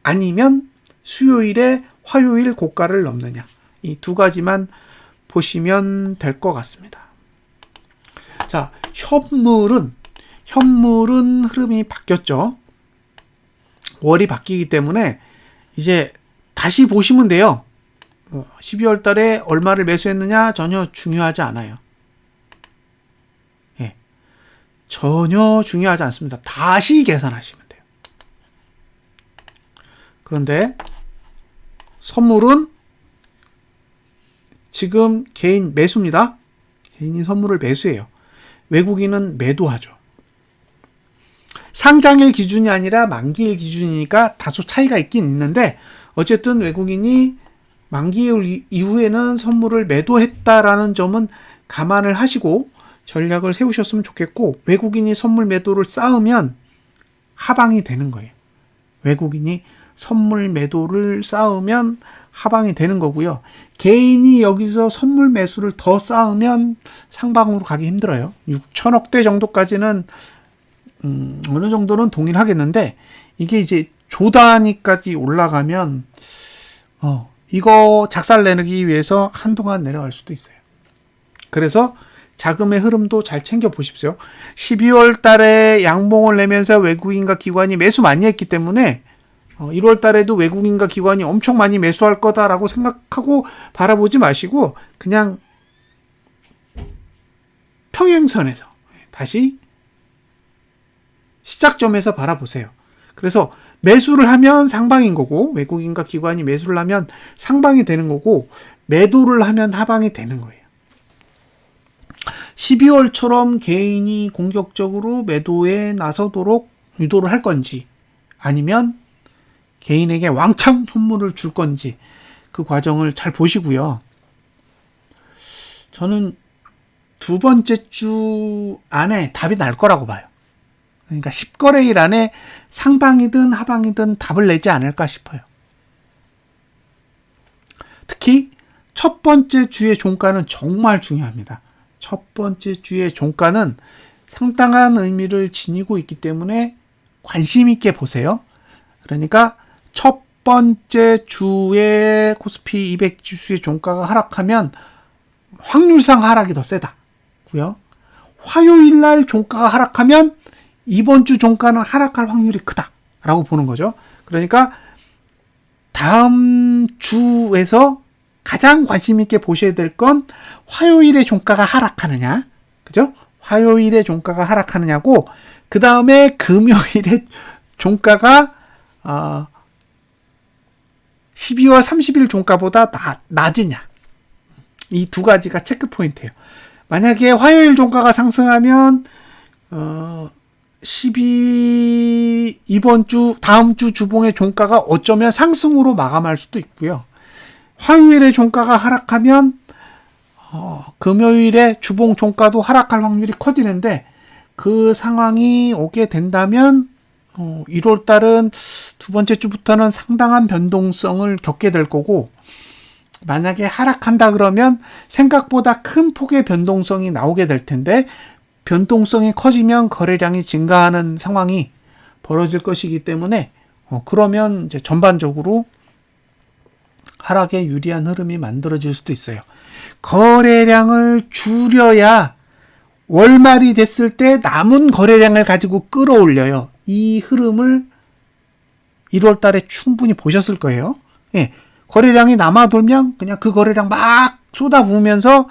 아니면 수요일에 화요일 고가를 넘느냐, 이 두 가지만 보시면 될 것 같습니다. 자, 현물은 흐름이 바뀌었죠. 월이 바뀌기 때문에 이제 다시 보시면 돼요. 12월 달에 얼마를 매수했느냐 전혀 중요하지 않아요. 전혀 중요하지 않습니다. 다시 계산하시면 돼요. 그런데 선물은 지금 개인 매수입니다. 개인이 선물을 매수해요. 외국인은 매도하죠. 상장일 기준이 아니라 만기일 기준이니까 다소 차이가 있긴 있는데 어쨌든 외국인이 만기일 이후에는 선물을 매도했다라는 점은 감안을 하시고 전략을 세우셨으면 좋겠고, 외국인이 선물 매도를 쌓으면 하방이 되는 거예요. 외국인이 선물 매도를 쌓으면 하방이 되는 거고요. 개인이 여기서 선물 매수를 더 쌓으면 상방으로 가기 힘들어요. 6천억대 정도까지는 어느 정도는 동일하겠는데, 이게 이제 조 단위까지 올라가면 이거 작살내기 위해서 한동안 내려갈 수도 있어요. 그래서 자금의 흐름도 잘 챙겨 보십시오. 12월 달에 양봉을 내면서 외국인과 기관이 매수 많이 했기 때문에 1월 달에도 외국인과 기관이 엄청 많이 매수할 거다라고 생각하고 바라보지 마시고 그냥 평행선에서 다시 시작점에서 바라보세요. 그래서 매수를 하면 상방인 거고, 외국인과 기관이 매수를 하면 상방이 되는 거고, 매도를 하면 하방이 되는 거예요. 12월처럼 개인이 공격적으로 매도에 나서도록 유도를 할 건지, 아니면 개인에게 왕창 선물을 줄 건지, 그 과정을 잘 보시고요. 저는 두 번째 주 안에 답이 날 거라고 봐요. 그러니까 10거래일 안에 상방이든 하방이든 답을 내지 않을까 싶어요. 특히 첫 번째 주의 종가는 정말 중요합니다. 첫 번째 주의 종가는 상당한 의미를 지니고 있기 때문에 관심 있게 보세요. 그러니까 첫 번째 주의 코스피 200 지수의 종가가 하락하면 확률상 하락이 더 세다고요. 화요일 날 종가가 하락하면 이번 주 종가는 하락할 확률이 크다라고 보는 거죠. 그러니까 다음 주에서 가장 관심 있게 보셔야 될 건 화요일에 종가가 하락하느냐, 그죠? 화요일에 종가가 하락하느냐고, 그 다음에 금요일에 종가가 12월 30일 종가보다 낮으냐, 이 두 가지가 체크 포인트예요. 만약에 화요일 종가가 상승하면 이번 주, 다음 주 주봉의 종가가 어쩌면 상승으로 마감할 수도 있고요. 화요일에 종가가 하락하면 금요일에 주봉 종가도 하락할 확률이 커지는데, 그 상황이 오게 된다면 1월 달은 두 번째 주부터는 상당한 변동성을 겪게 될 거고, 만약에 하락한다 그러면 생각보다 큰 폭의 변동성이 나오게 될 텐데, 변동성이 커지면 거래량이 증가하는 상황이 벌어질 것이기 때문에 그러면 이제 전반적으로 하락에 유리한 흐름이 만들어질 수도 있어요. 거래량을 줄여야 월말이 됐을 때 남은 거래량을 가지고 끌어올려요. 이 흐름을 1월 달에 충분히 보셨을 거예요. 예, 거래량이 남아돌면 그냥 그 거래량 막 쏟아부으면서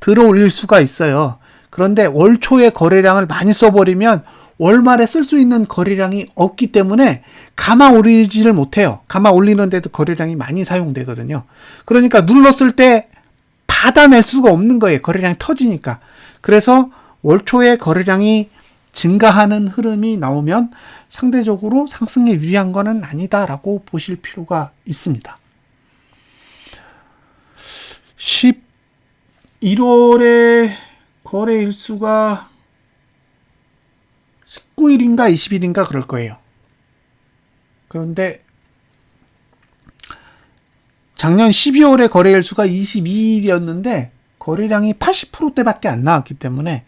들어올릴 수가 있어요. 그런데 월 초에 거래량을 많이 써버리면 월말에 쓸 수 있는 거래량이 없기 때문에 감아 올리지를 못해요. 감아 올리는데도 거래량이 많이 사용되거든요. 그러니까 눌렀을 때 받아낼 수가 없는 거예요. 거래량이 터지니까. 그래서 월 초에 거래량이 증가하는 흐름이 나오면 상대적으로 상승에 유리한 거는 아니다라고 보실 필요가 있습니다. 11월에 거래 일수가 19일인가 20일인가 그럴 거예요. 그런데 작년 12월에 거래 일수가 22일이었는데 거래량이 80%대밖에 안 나왔기 때문에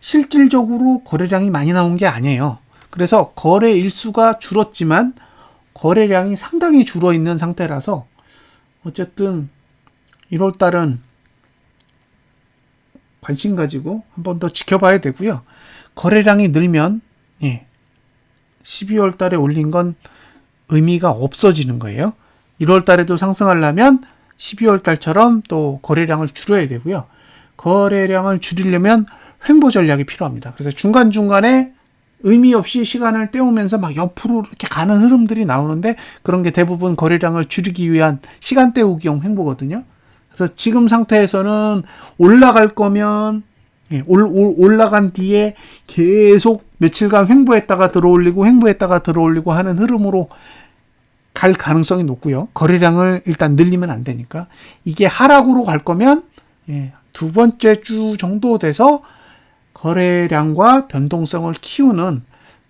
실질적으로 거래량이 많이 나온 게 아니에요. 그래서 거래 일수가 줄었지만 거래량이 상당히 줄어 있는 상태라서 어쨌든 1월 달은 관심 가지고 한 번 더 지켜봐야 되고요. 거래량이 늘면 12월 달에 올린 건 의미가 없어지는 거예요. 1월 달에도 상승하려면 12월 달처럼 또 거래량을 줄여야 되고요. 거래량을 줄이려면 횡보 전략이 필요합니다. 그래서 중간중간에 의미 없이 시간을 때우면서 막 옆으로 이렇게 가는 흐름들이 나오는데, 그런 게 대부분 거래량을 줄이기 위한 시간 때우기용 횡보거든요. 그래서 지금 상태에서는 올라갈 거면 예, 올라간 뒤에 계속 며칠간 횡보했다가 들어올리고 하는 흐름으로 갈 가능성이 높고요. 거래량을 일단 늘리면 안 되니까. 이게 하락으로 갈 거면 두 번째 주 정도 돼서 거래량과 변동성을 키우는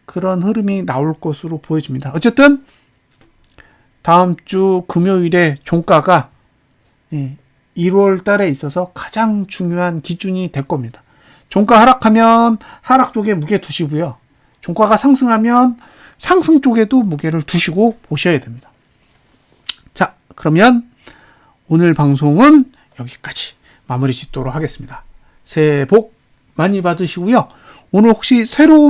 그런 흐름이 나올 것으로 보여집니다. 어쨌든 다음 주 금요일에 종가가 1월 달에 있어서 가장 중요한 기준이 될 겁니다. 종가 하락하면 하락 쪽에 무게 두시고요. 종가가 상승하면 상승 쪽에도 무게를 두시고 보셔야 됩니다. 자, 그러면 오늘 방송은 여기까지 마무리 짓도록 하겠습니다. 새해 복 많이 받으시고요. 오늘 혹시 새로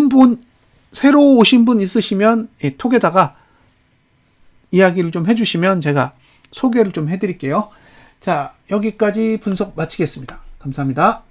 오신 분 있으시면 톡에다가 이야기를 좀 해주시면 제가 소개를 좀 해드릴게요. 자, 여기까지 분석 마치겠습니다. 감사합니다.